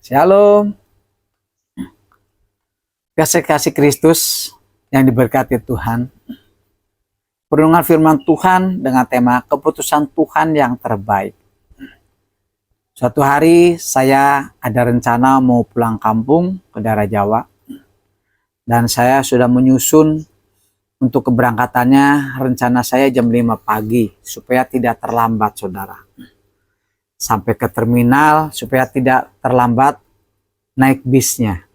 Shalom, kasih-kasih Kristus yang diberkati Tuhan. Perenungan firman Tuhan dengan tema keputusan Tuhan yang terbaik. Suatu hari saya ada rencana mau pulang kampung ke daerah Jawa. Dan saya sudah menyusun untuk keberangkatannya, rencana saya jam 5 pagi supaya tidak terlambat, saudara. Sampai ke terminal supaya tidak terlambat naik bisnya.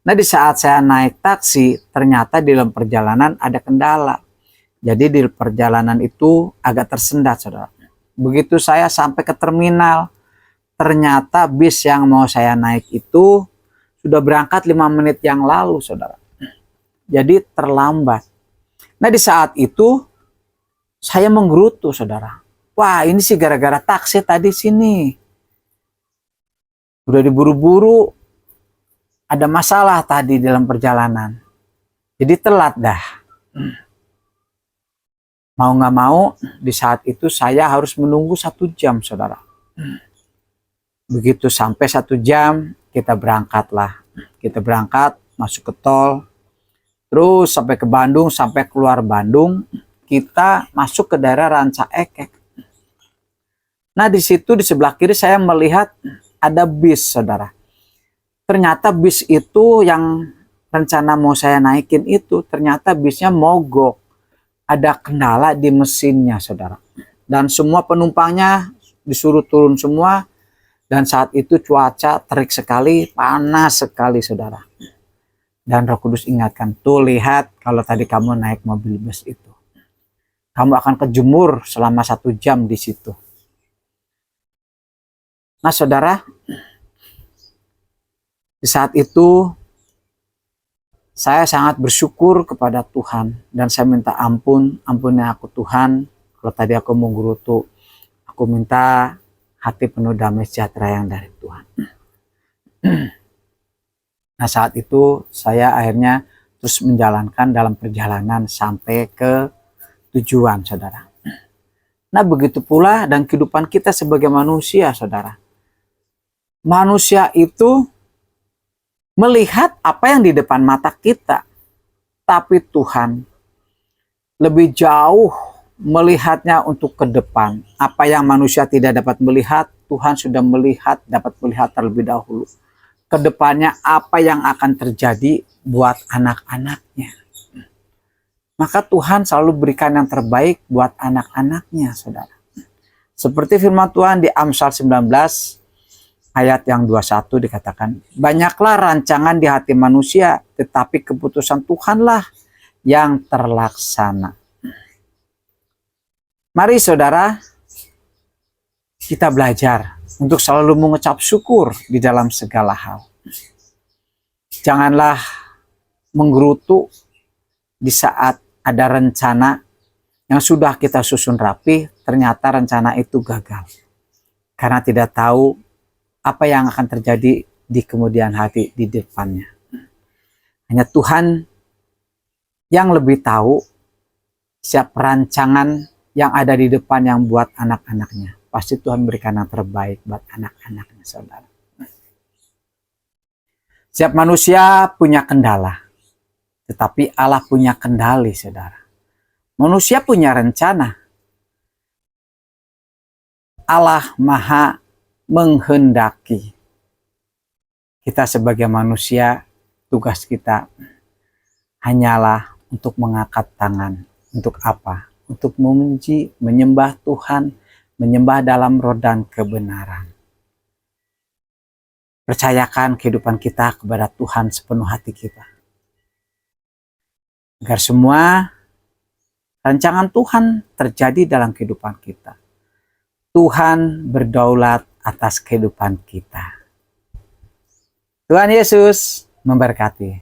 Nah, di saat saya naik taksi, ternyata di dalam perjalanan ada kendala. Jadi di perjalanan itu agak tersendat, saudara. Begitu saya sampai ke terminal, ternyata bis yang mau saya naik itu sudah berangkat 5 menit yang lalu, saudara. Jadi terlambat. Nah, di saat itu saya menggerutu, saudara. Wah, ini sih gara-gara taksi tadi sini. Udah diburu-buru, ada masalah tadi dalam perjalanan. Jadi telat dah. Mau nggak mau, di saat itu saya harus menunggu 1 jam, saudara. Begitu sampai 1 jam, kita berangkatlah. Kita berangkat, masuk ke tol. Terus sampai ke Bandung, sampai keluar Bandung, kita masuk ke daerah Ranca Ekek. Nah, di situ di sebelah kiri saya melihat ada bis, saudara. Ternyata bis itu yang rencana mau saya naikin itu, ternyata bisnya mogok. Ada kendala di mesinnya, saudara. Dan semua penumpangnya disuruh turun semua. Dan saat itu cuaca terik sekali, panas sekali, saudara. Dan Roh Kudus ingatkan, tuh lihat kalau tadi kamu naik mobil bus itu. Kamu akan kejemur selama 1 jam di situ. Nah, saudara, di saat itu saya sangat bersyukur kepada Tuhan dan saya minta ampuni aku Tuhan. Kalau tadi aku menggerutu, aku minta hati penuh damai sejahtera yang dari Tuhan. Nah, saat itu saya akhirnya terus menjalankan dalam perjalanan sampai ke tujuan, saudara. Nah, begitu pula dan kehidupan kita sebagai manusia, saudara. Manusia itu melihat apa yang di depan mata kita, tapi Tuhan lebih jauh melihatnya untuk ke depan. Apa yang manusia tidak dapat melihat, Tuhan sudah melihat, dapat melihat terlebih dahulu. Kedepannya apa yang akan terjadi buat anak-anaknya. Maka Tuhan selalu berikan yang terbaik buat anak-anaknya, saudara. Seperti firman Tuhan di Amsal 19 ayat yang 21 dikatakan, banyaklah rancangan di hati manusia, tetapi keputusan Tuhanlah yang terlaksana. Mari saudara, kita belajar untuk selalu mengucap syukur di dalam segala hal. Janganlah menggerutu di saat ada rencana yang sudah kita susun rapi, ternyata rencana itu gagal. Karena tidak tahu apa yang akan terjadi di kemudian hari di depannya. Hanya Tuhan yang lebih tahu siap rancangan yang ada di depan yang buat anak-anaknya. Pasti Tuhan berikan yang terbaik buat anak-anaknya, saudara. Setiap manusia punya kendala, tetapi Allah punya kendali, saudara. Manusia punya rencana. Allah Maha menghendaki. Kita sebagai manusia, tugas kita hanyalah untuk mengangkat tangan. Untuk apa? Untuk memuji, menyembah Tuhan, menyembah dalam roh dan kebenaran. Percayakan kehidupan kita kepada Tuhan sepenuh hati kita. Agar semua rancangan Tuhan terjadi dalam kehidupan kita. Tuhan berdaulat atas kehidupan kita. Tuhan Yesus memberkati.